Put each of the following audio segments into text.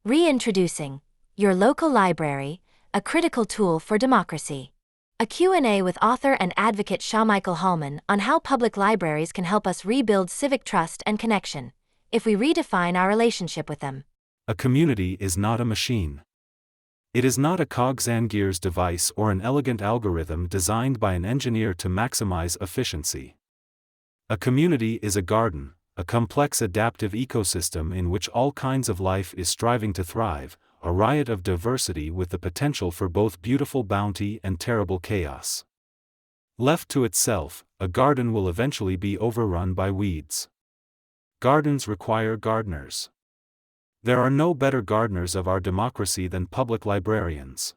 Reintroducing Your Local Library, a Critical Tool for Democracy. A Q&A with author and advocate Shamichael Hallman on how public libraries can help us rebuild civic trust and connection, if we redefine our relationship with them. A community is not a machine. It is not a cogs-and-gears device or an elegant algorithm designed by an engineer to maximize efficiency. A community is a garden, a complex adaptive ecosystem in which all kinds of life is striving to thrive, a riot of diversity with the potential for both beautiful bounty and terrible chaos. Left to itself, a garden will eventually be overrun by weeds. Gardens require gardeners. There are no better gardeners of our democracy than public librarians.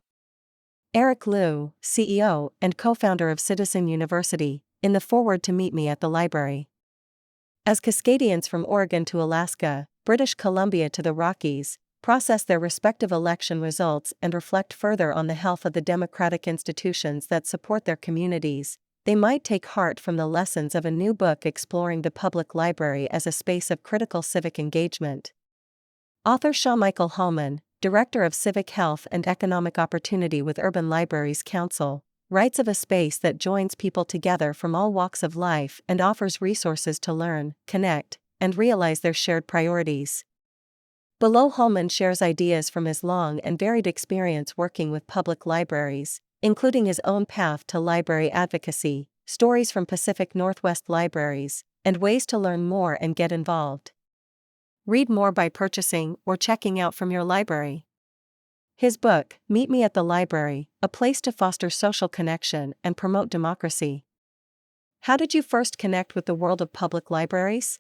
Eric Liu, CEO and co-founder of Citizen University, in the foreword to Meet Me at the Library. As Cascadians from Oregon to Alaska, British Columbia to the Rockies, process their respective election results and reflect further on the health of the democratic institutions that support their communities, they might take heart from the lessons of a new book exploring the public library as a space of critical civic engagement. Author Shamichael Hallman, Director of Civic Health and Economic Opportunity with Urban Libraries Council, writes of a space that joins people together from all walks of life and offers resources to learn, connect, and realize their shared priorities. Below, Hallman shares ideas from his long and varied experience working with public libraries, including his own path to library advocacy, stories from Pacific Northwest libraries, and ways to learn more and get involved. Read more by purchasing or checking out from your library. His book, Meet Me at the Library, a place to foster social connection and promote democracy. How did you first connect with the world of public libraries?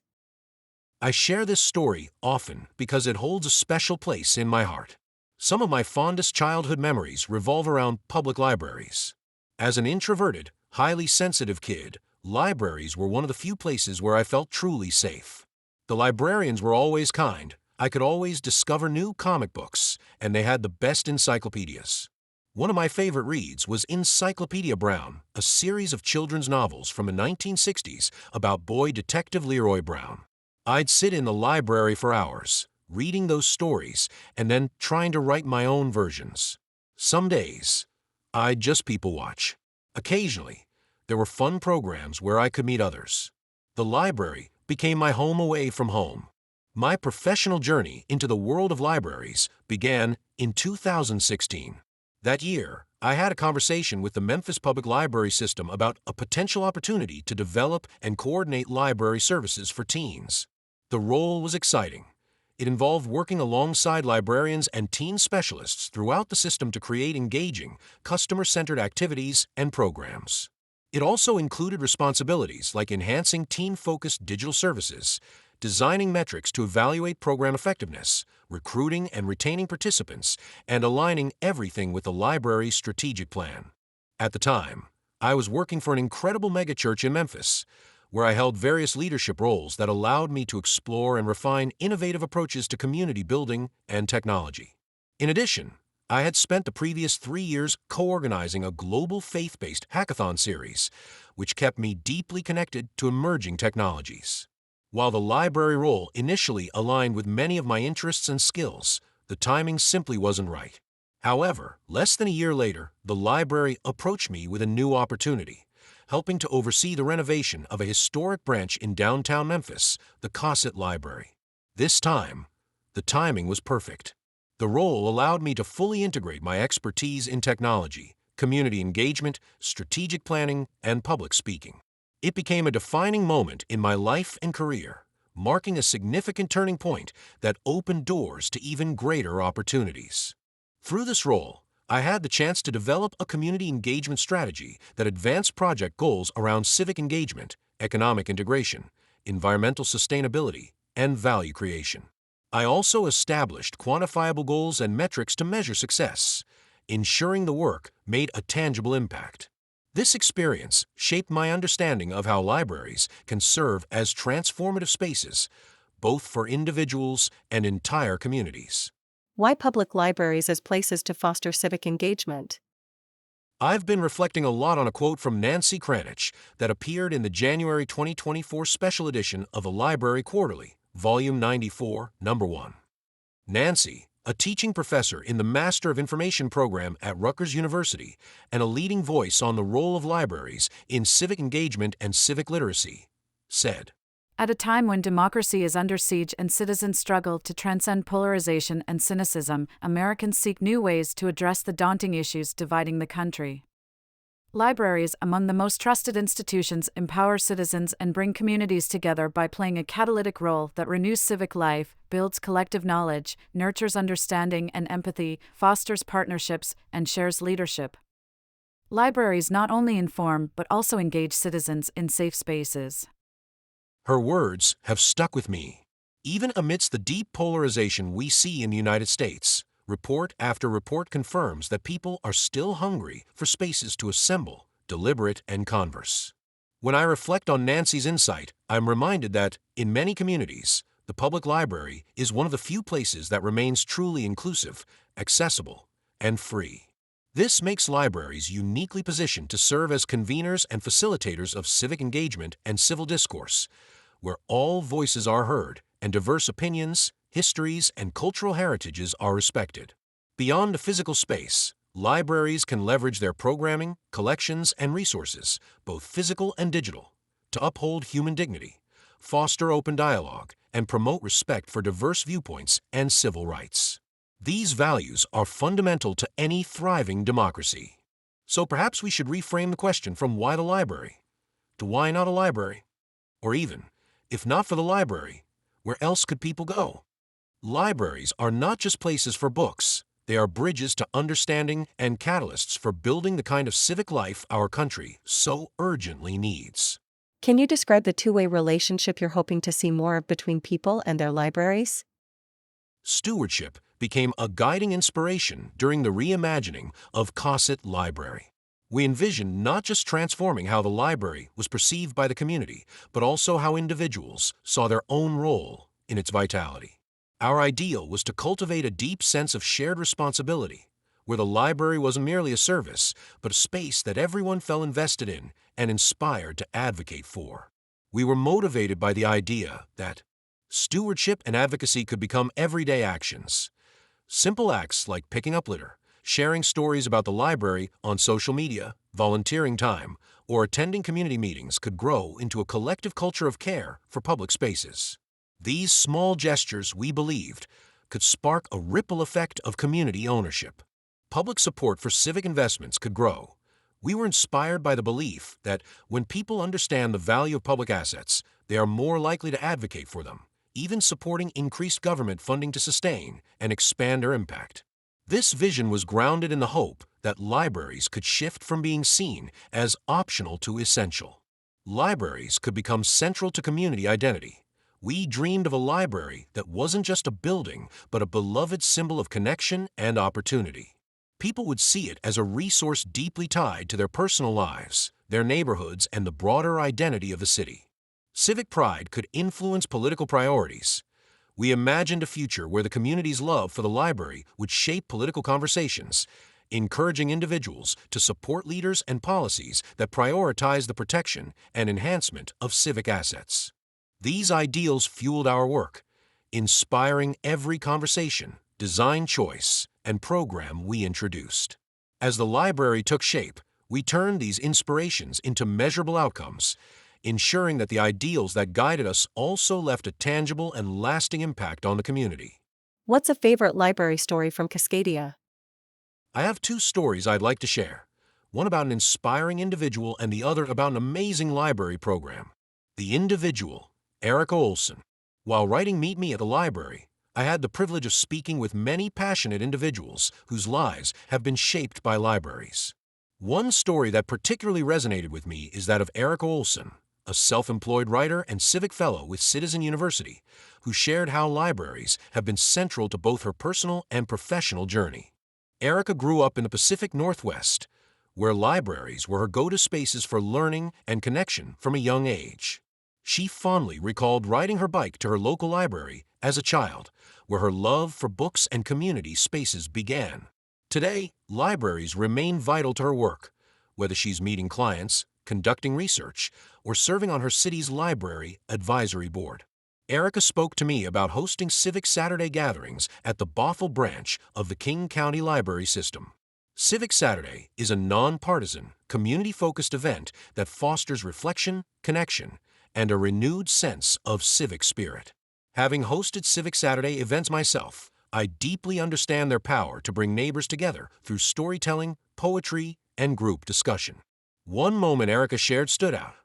I share this story often because it holds a special place in my heart. Some of my fondest childhood memories revolve around public libraries. As an introverted, highly sensitive kid, libraries were one of the few places where I felt truly safe. The librarians were always kind. I could always discover new comic books, and they had the best encyclopedias. One of my favorite reads was Encyclopedia Brown, a series of children's novels from the 1960s about boy detective Leroy Brown. I'd sit in the library for hours, reading those stories, and then trying to write my own versions. Some days, I'd just people watch. Occasionally, there were fun programs where I could meet others. The library became my home away from home. My professional journey into the world of libraries began in 2016. That year, I had a conversation with the Memphis Public Library System about a potential opportunity to develop and coordinate library services for teens. The role was exciting. It involved working alongside librarians and teen specialists throughout the system to create engaging, customer-centered activities and programs. It also included responsibilities like enhancing teen-focused digital services, designing metrics to evaluate program effectiveness, recruiting and retaining participants, and aligning everything with the library's strategic plan. At the time, I was working for an incredible megachurch in Memphis, where I held various leadership roles that allowed me to explore and refine innovative approaches to community building and technology. In addition, I had spent the previous 3 years co-organizing a global faith-based hackathon series, which kept me deeply connected to emerging technologies. While the library role initially aligned with many of my interests and skills, the timing simply wasn't right. However, less than a year later, the library approached me with a new opportunity, helping to oversee the renovation of a historic branch in downtown Memphis, the Cosset Library. This time, the timing was perfect. The role allowed me to fully integrate my expertise in technology, community engagement, strategic planning, and public speaking. It became a defining moment in my life and career, marking a significant turning point that opened doors to even greater opportunities. Through this role, I had the chance to develop a community engagement strategy that advanced project goals around civic engagement, economic integration, environmental sustainability, and value creation. I also established quantifiable goals and metrics to measure success, ensuring the work made a tangible impact. This experience shaped my understanding of how libraries can serve as transformative spaces, both for individuals and entire communities. Why public libraries as places to foster civic engagement? I've been reflecting a lot on a quote from Nancy Kranich that appeared in the January 2024 special edition of the Library Quarterly, Volume 94, Number 1. Nancy, a teaching professor in the Master of Information program at Rutgers University and a leading voice on the role of libraries in civic engagement and civic literacy, said, "At a time when democracy is under siege and citizens struggle to transcend polarization and cynicism, Americans seek new ways to address the daunting issues dividing the country. Libraries, among the most trusted institutions, empower citizens and bring communities together by playing a catalytic role that renews civic life, builds collective knowledge, nurtures understanding and empathy, fosters partnerships, and shares leadership. Libraries not only inform but also engage citizens in safe spaces." Her words have stuck with me. Even amidst the deep polarization we see in the United States, report after report confirms that people are still hungry for spaces to assemble, deliberate, and converse. When I reflect on Nancy's insight, I'm reminded that, in many communities, the public library is one of the few places that remains truly inclusive, accessible, and free. This makes libraries uniquely positioned to serve as conveners and facilitators of civic engagement and civil discourse, where all voices are heard and diverse opinions, histories, and cultural heritages are respected. Beyond a physical space, libraries can leverage their programming, collections, and resources, both physical and digital, to uphold human dignity, foster open dialogue, and promote respect for diverse viewpoints and civil rights. These values are fundamental to any thriving democracy. So perhaps we should reframe the question from why the library to why not a library? Or even, if not for the library, where else could people go? Libraries are not just places for books. They are bridges to understanding and catalysts for building the kind of civic life our country so urgently needs. Can you describe the two-way relationship you're hoping to see more of between people and their libraries? Stewardship became a guiding inspiration during the reimagining of Cosset Library. We envisioned not just transforming how the library was perceived by the community, but also how individuals saw their own role in its vitality. Our ideal was to cultivate a deep sense of shared responsibility, where the library wasn't merely a service, but a space that everyone felt invested in and inspired to advocate for. We were motivated by the idea that stewardship and advocacy could become everyday actions. Simple acts like picking up litter, sharing stories about the library on social media, volunteering time, or attending community meetings could grow into a collective culture of care for public spaces. These small gestures, we believed, could spark a ripple effect of community ownership. Public support for civic investments could grow. We were inspired by the belief that when people understand the value of public assets, they are more likely to advocate for them, even supporting increased government funding to sustain and expand their impact. This vision was grounded in the hope that libraries could shift from being seen as optional to essential. Libraries could become central to community identity. We dreamed of a library that wasn't just a building, but a beloved symbol of connection and opportunity. People would see it as a resource deeply tied to their personal lives, their neighborhoods, and the broader identity of the city. Civic pride could influence political priorities. We imagined a future where the community's love for the library would shape political conversations, encouraging individuals to support leaders and policies that prioritize the protection and enhancement of civic assets. These ideals fueled our work, inspiring every conversation, design choice, and program we introduced. As the library took shape, we turned these inspirations into measurable outcomes, ensuring that the ideals that guided us also left a tangible and lasting impact on the community. What's a favorite library story from Cascadia? I have two stories I'd like to share, one about an inspiring individual and the other about an amazing library program. The individual, Erica Olson. While writing Meet Me at the Library, I had the privilege of speaking with many passionate individuals whose lives have been shaped by libraries. One story that particularly resonated with me is that of Erica Olson, a self-employed writer and civic fellow with Citizen University, who shared how libraries have been central to both her personal and professional journey. Erica grew up in the Pacific Northwest, where libraries were her go-to spaces for learning and connection from a young age. She fondly recalled riding her bike to her local library as a child, where her love for books and community spaces began. Today, libraries remain vital to her work, whether she's meeting clients, conducting research, or serving on her city's library advisory board. Erica spoke to me about hosting Civic Saturday gatherings at the Bothell branch of the King County Library System. Civic Saturday is a nonpartisan, community-focused event that fosters reflection, connection, and a renewed sense of civic spirit. Having hosted Civic Saturday events myself, I deeply understand their power to bring neighbors together through storytelling, poetry, and group discussion. One moment Erica shared stood out.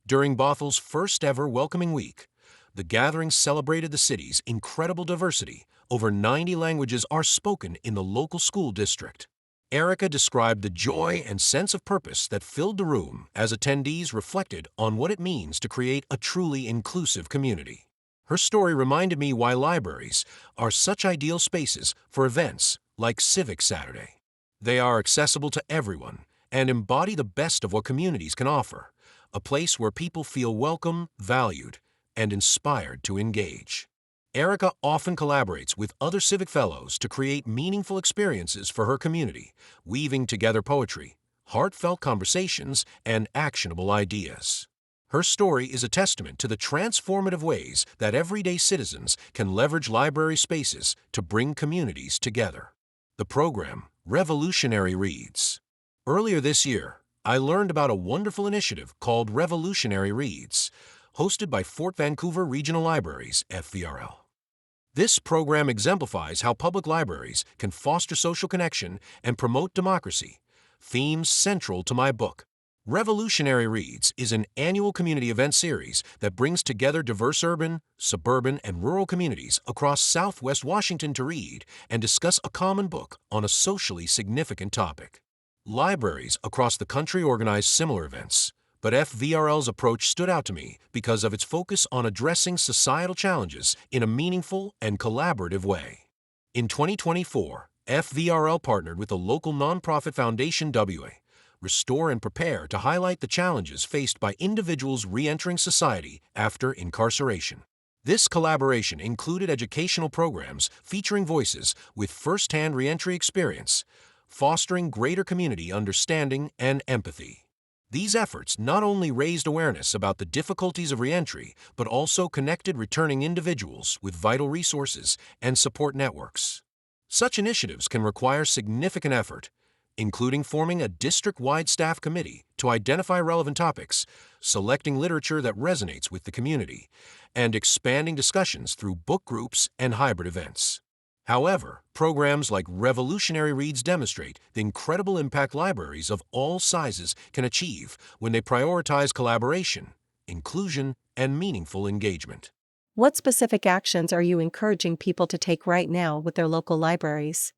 During Bothell's first-ever Welcoming Week, the gathering celebrated the city's incredible diversity. Over 90 languages are spoken in the local school district. Erica described the joy and sense of purpose that filled the room as attendees reflected on what it means to create a truly inclusive community. Her story reminded me why libraries are such ideal spaces for events like Civic Saturday. They are accessible to everyone and embody the best of what communities can offer, a place where people feel welcome, valued, and inspired to engage. Erica often collaborates with other Civic Fellows to create meaningful experiences for her community, weaving together poetry, heartfelt conversations, and actionable ideas. Her story is a testament to the transformative ways that everyday citizens can leverage library spaces to bring communities together. The program, Revolutionary Reads. Earlier this year, I learned about a wonderful initiative called Revolutionary Reads, hosted by Fort Vancouver Regional Libraries, FVRL. This program exemplifies how public libraries can foster social connection and promote democracy, themes central to my book. Revolutionary Reads is an annual community event series that brings together diverse urban, suburban, and rural communities across Southwest Washington to read and discuss a common book on a socially significant topic. Libraries across the country organize similar events, but FVRL's approach stood out to me because of its focus on addressing societal challenges in a meaningful and collaborative way. In 2024, FVRL partnered with the local nonprofit foundation WA, Restore and Prepare, to highlight the challenges faced by individuals re-entering society after incarceration. This collaboration included educational programs featuring voices with first-hand re-entry experience, fostering greater community understanding and empathy. These efforts not only raised awareness about the difficulties of re-entry, but also connected returning individuals with vital resources and support networks. Such initiatives can require significant effort, including forming a district-wide staff committee to identify relevant topics, selecting literature that resonates with the community, and expanding discussions through book groups and hybrid events. However, programs like Revolutionary Reads demonstrate the incredible impact libraries of all sizes can achieve when they prioritize collaboration, inclusion, and meaningful engagement. What specific actions are you encouraging people to take right now with their local libraries?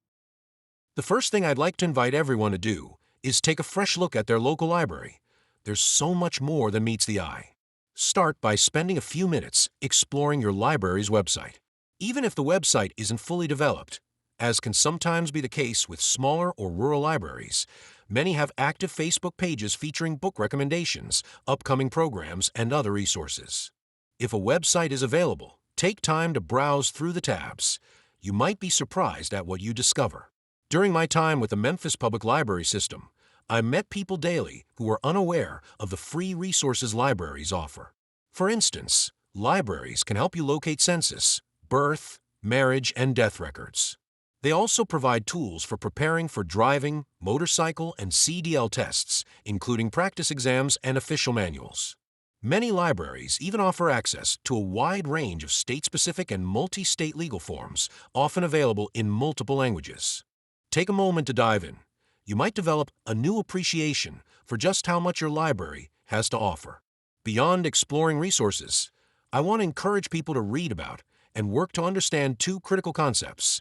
The first thing I'd like to invite everyone to do is take a fresh look at their local library. There's so much more than meets the eye. Start by spending a few minutes exploring your library's website. Even if the website isn't fully developed, as can sometimes be the case with smaller or rural libraries, many have active Facebook pages featuring book recommendations, upcoming programs, and other resources. If a website is available, take time to browse through the tabs. You might be surprised at what you discover. During my time with the Memphis Public Library System, I met people daily who were unaware of the free resources libraries offer. For instance, libraries can help you locate census, birth, marriage, and death records. They also provide tools for preparing for driving, motorcycle, and CDL tests, including practice exams and official manuals. Many libraries even offer access to a wide range of state-specific and multi-state legal forms, often available in multiple languages. Take a moment to dive in. You might develop a new appreciation for just how much your library has to offer. Beyond exploring resources, I want to encourage people to read about and work to understand two critical concepts: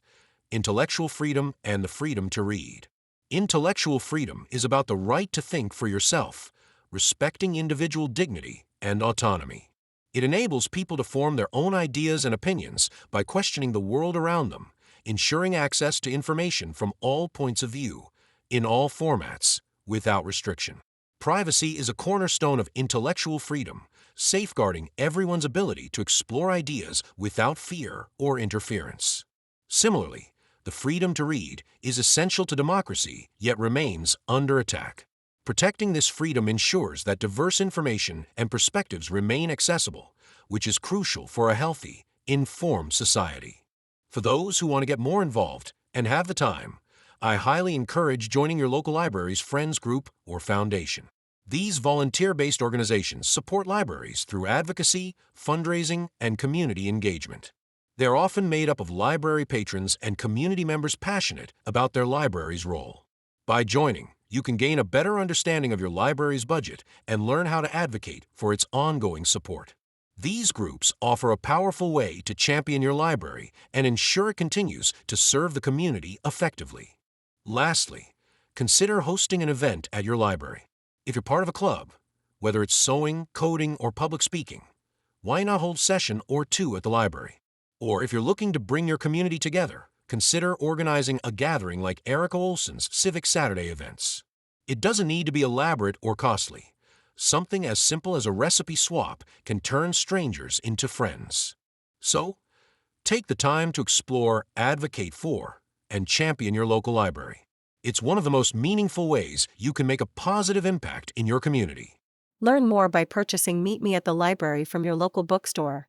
intellectual freedom and the freedom to read. Intellectual freedom is about the right to think for yourself, respecting individual dignity and autonomy. It enables people to form their own ideas and opinions by questioning the world around them, ensuring access to information from all points of view, in all formats, without restriction. Privacy is a cornerstone of intellectual freedom, safeguarding everyone's ability to explore ideas without fear or interference. Similarly, the freedom to read is essential to democracy, yet remains under attack. Protecting this freedom ensures that diverse information and perspectives remain accessible, which is crucial for a healthy, informed society. For those who want to get more involved and have the time, I highly encourage joining your local library's Friends Group or Foundation. These volunteer-based organizations support libraries through advocacy, fundraising, and community engagement. They are often made up of library patrons and community members passionate about their library's role. By joining, you can gain a better understanding of your library's budget and learn how to advocate for its ongoing support. These groups offer a powerful way to champion your library and ensure it continues to serve the community effectively. Lastly, consider hosting an event at your library. If you're part of a club, whether it's sewing, coding, or public speaking, why not hold a session or two at the library? Or if you're looking to bring your community together, consider organizing a gathering like Erica Olson's Civic Saturday events. It doesn't need to be elaborate or costly. Something as simple as a recipe swap can turn strangers into friends. So, take the time to explore, advocate for, and champion your local library. It's one of the most meaningful ways you can make a positive impact in your community. Learn more by purchasing Meet Me at the Library from your local bookstore.